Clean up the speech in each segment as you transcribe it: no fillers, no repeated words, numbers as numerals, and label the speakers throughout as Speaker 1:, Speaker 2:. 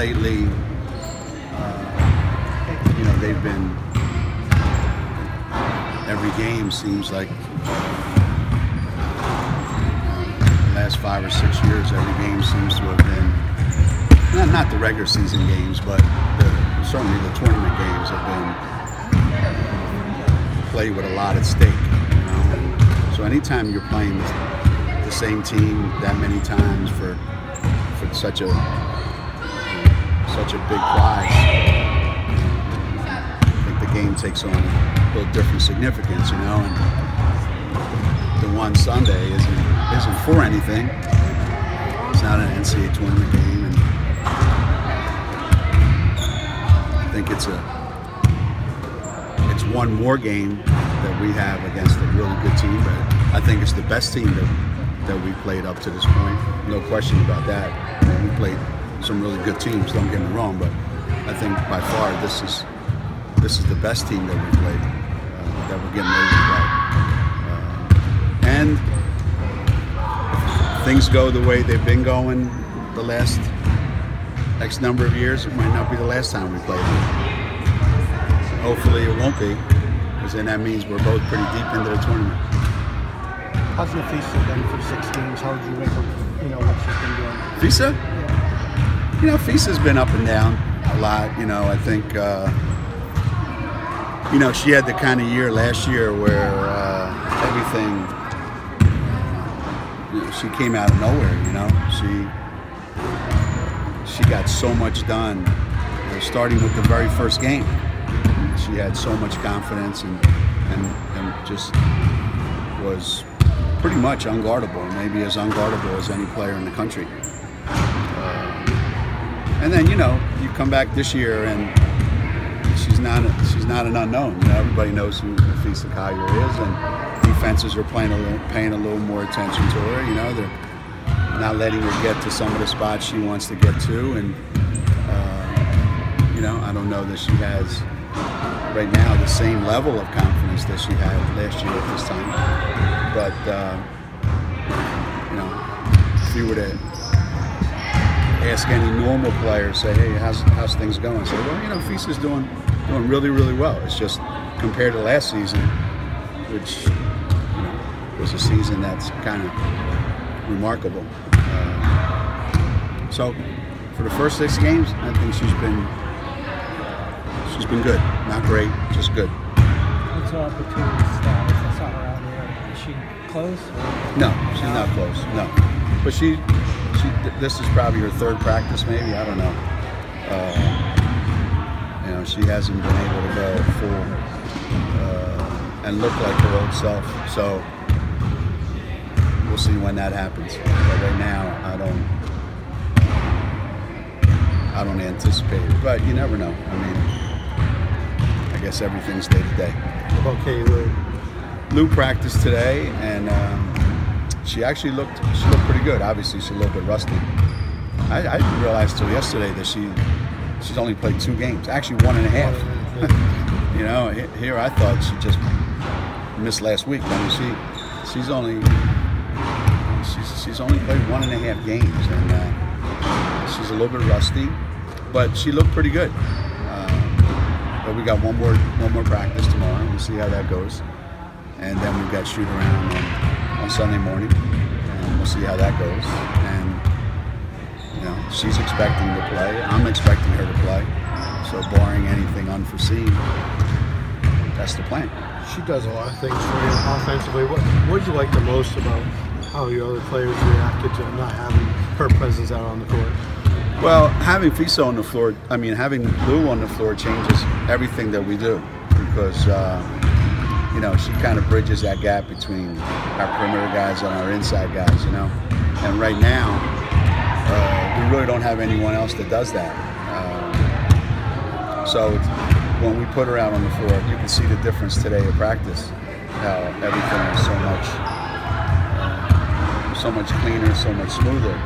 Speaker 1: lately, you know, they've been, every game seems like the last 5 or 6 years, every game seems to have been, not the regular season games, but certainly the tournament games have been played with a lot at stake. You know? So anytime you're playing the same team that many times for such a big prize, I think the game takes on a little different significance, you know. And the one Sunday isn't for anything. It's not an NCAA tournament game, and I think it's one more game that we have against a really good team, but I think it's the best team that we played up to this point. No question about that. I mean, we played some really good teams, don't get me wrong, but I think by far this is the best team that we played, that we're getting ready to play. And if things go the way they've been going the last X number of years, it might not be the last time we play them. Hopefully it won't be, because then that means we're both pretty deep into the tournament.
Speaker 2: How's Nafisa been for 6 games? How would you rate her, you know, what she's been doing?
Speaker 1: Fisa? Yeah. You know, Fisa's been up and down a lot. You know, I think, you know, she had the kind of year last year where everything, you know, she came out of nowhere, you know. She got so much done, starting with the very first game. She had so much confidence and just was pretty much unguardable, maybe as unguardable as any player in the country. And then, you know, you come back this year and she's not an unknown. You know, everybody knows who Nafisa Collier is, and defenses are paying a little more attention to her. You know, they're not letting her get to some of the spots she wants to get to, and you know, I don't know that she has right now the same level of confidence that she had last year at this time. But you know, if you were to ask any normal player, say, hey, how's things going? Say, well, you know, Fisa's doing really, really well. It's just compared to last season, which, you know, was a season that's kind of remarkable. So for the first 6 games, I think she's been good. Not great, just good.
Speaker 2: What's her opportunity status? I saw her out there. Is she close?
Speaker 1: No, she's not close. No, but she this is probably her 3rd practice, maybe. I don't know. You know, she hasn't been able to go full and look like her old self. So we'll see when that happens. But right now, I don't anticipate it. But you never know. I mean, I guess everything's day to day.
Speaker 2: What about Kay Lou?
Speaker 1: Lou practiced today, and she actually looked pretty good. Obviously, she's a little bit rusty. I didn't realize till yesterday that she's only played 2 games, actually 1.5. You know, here I thought she just missed last week. I mean, she's only played 1.5 games, and she's a little bit rusty, but she looked pretty good. But we got one more practice tomorrow. We'll see how that goes, and then we've got shoot around on Sunday morning, and we'll see how that goes. And you know, she's expecting to play. I'm expecting her to play. So barring anything unforeseen, that's the plan.
Speaker 2: She does a lot of things for you offensively. What did you like the most about how your other players reacted to not having her presence out on the court?
Speaker 1: Well, having Fisa on the floor, I mean, having Lou on the floor changes everything that we do, because you know, she kind of bridges that gap between our perimeter guys and our inside guys, you know. And right now, we really don't have anyone else that does that. So when we put her out on the floor, you can see the difference today at practice, how everything is so much cleaner, so much smoother.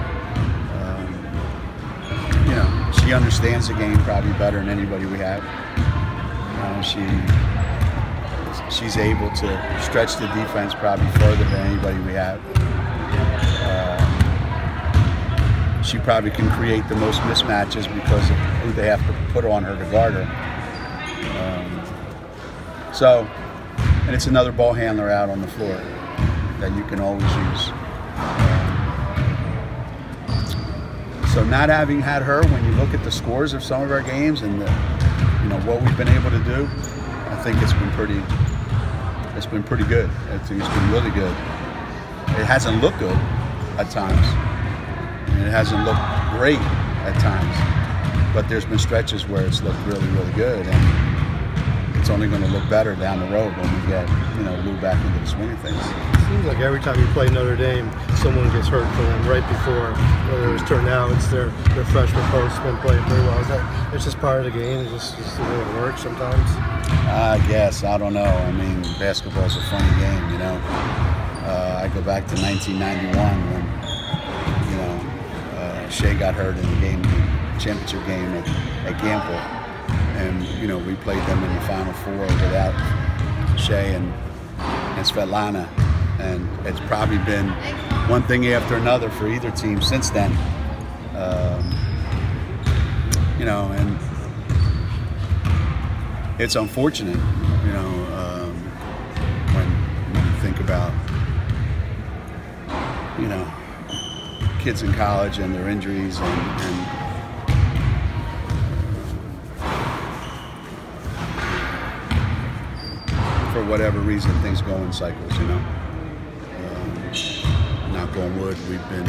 Speaker 1: You know, she understands the game probably better than anybody we have. She's able to stretch the defense probably further than anybody we have. she probably can create the most mismatches because of who they have to put on her to guard her. And it's another ball handler out on the floor that you can always use. So not having had her, when you look at the scores of some of our games and what we've been able to do, I think it's been pretty good. I think it's been really good. It hasn't looked good at times. It hasn't looked great at times, but there's been stretches where it's looked really, really good, and it's only going to look better down the road when we get, Lou back into the swing of things.
Speaker 2: It seems like every time you play Notre Dame, someone gets hurt for them right before, whether it's turnout, it's their freshman post been playing pretty well. Is that it's just part of the game? It's just the way it works sometimes?
Speaker 1: I guess. I don't know. I mean, basketball's a funny game, I go back to 1991 when, Shea got hurt in the championship game at Gamble. And, we played them in the Final Four without Shea and Svetlana. And it's probably been one thing after another for either team since then. And it's unfortunate, when you think about, kids in college and their injuries and for whatever reason, things go in cycles, Knock on wood, we've been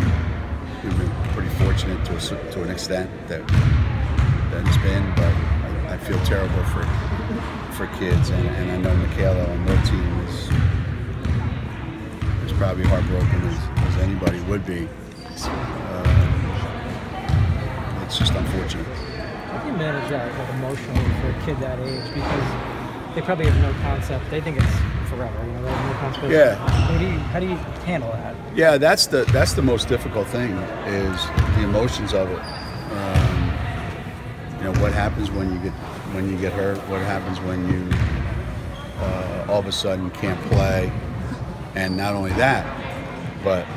Speaker 1: pretty fortunate to an extent that it's been, but I feel terrible for kids, and I know Michaela on their team is probably heartbroken as anybody would be. It's just unfortunate.
Speaker 3: How do you manage that emotionally for a kid that age? Because they probably have no concept. They think it's forever. They have no concept.
Speaker 1: Yeah.
Speaker 3: How do you handle that?
Speaker 1: Yeah, that's the most difficult thing is the emotions of it. What happens when you get hurt? What happens when you all of a sudden can't play? And not only that, but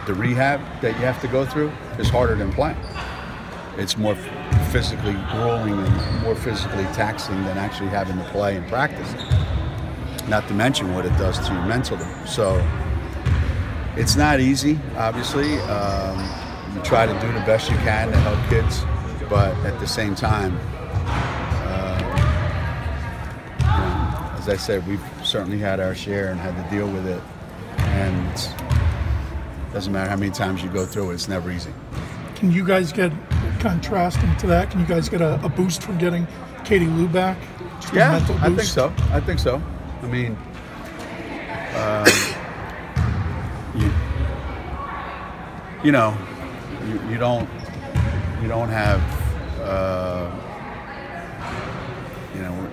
Speaker 1: the rehab that you have to go through is harder than playing. It's more physically grueling and more physically taxing than actually having to play and practice. Not to mention what it does to you mentally. So it's not easy, obviously. You try to do the best you can to help kids, but at the same time, as I said, we've certainly had our share and had to deal with it. And it doesn't matter how many times you go through it, it's never easy.
Speaker 4: Can you guys get, contrasting to that, can you guys get a boost from getting Katie Lou back? Just a mental boost?
Speaker 1: I think so. I mean, you don't have,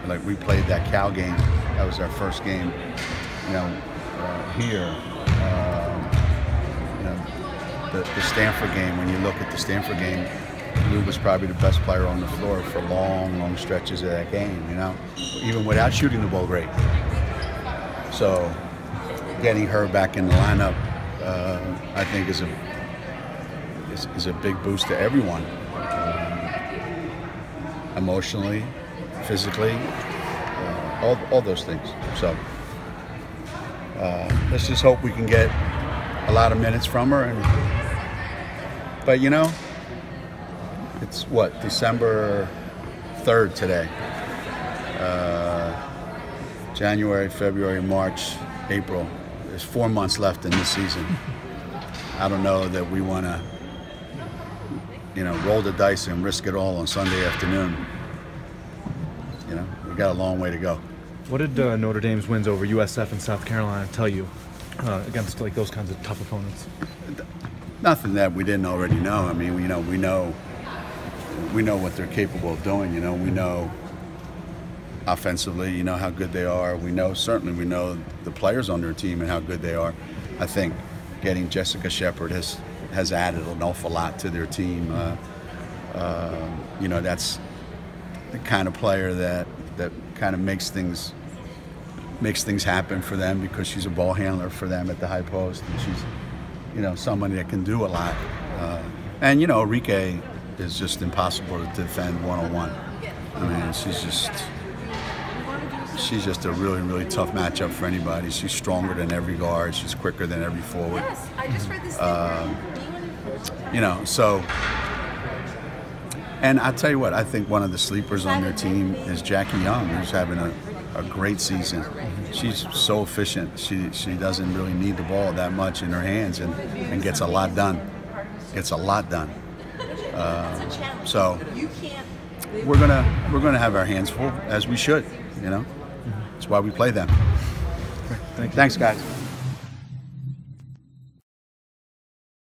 Speaker 1: like we played that Cal game. That was our first game, here. The Stanford game, when you look at the Stanford game, Lou was probably the best player on the floor for long, long stretches of that game, even without shooting the ball great. So getting her back in the lineup, I think is a big boost to everyone, emotionally, physically, all those things. So let's just hope we can get a lot of minutes from her. But it's what, December 3rd today. January, February, March, April. There's 4 months left in this season. I don't know that we want to, roll the dice and risk it all on Sunday afternoon. We got a long way to go.
Speaker 5: What did Notre Dame's wins over USF and South Carolina tell you against those kinds of tough opponents?
Speaker 1: Nothing that we didn't already know. I mean, we know what they're capable of doing. We know offensively, how good they are. We know the players on their team and how good they are. I think getting Jessica Shepard has added an awful lot to their team. That's the kind of player that kind of makes things happen for them, because she's a ball handler for them at the high post, and somebody that can do a lot. And Enrique is just impossible to defend one-on-one. I mean, she's just a really, really tough matchup for anybody. She's stronger than every guard. She's quicker than every forward.
Speaker 6: Yes, I just read this.
Speaker 1: So. And I'll tell you what, I think one of the sleepers on their team is Jackie Young, who's having a great season. She's so efficient. She doesn't really need the ball that much in her hands and gets a lot done. So we're gonna have our hands full, as we should. That's why we play them.
Speaker 5: Thank you.
Speaker 1: Thanks, guys.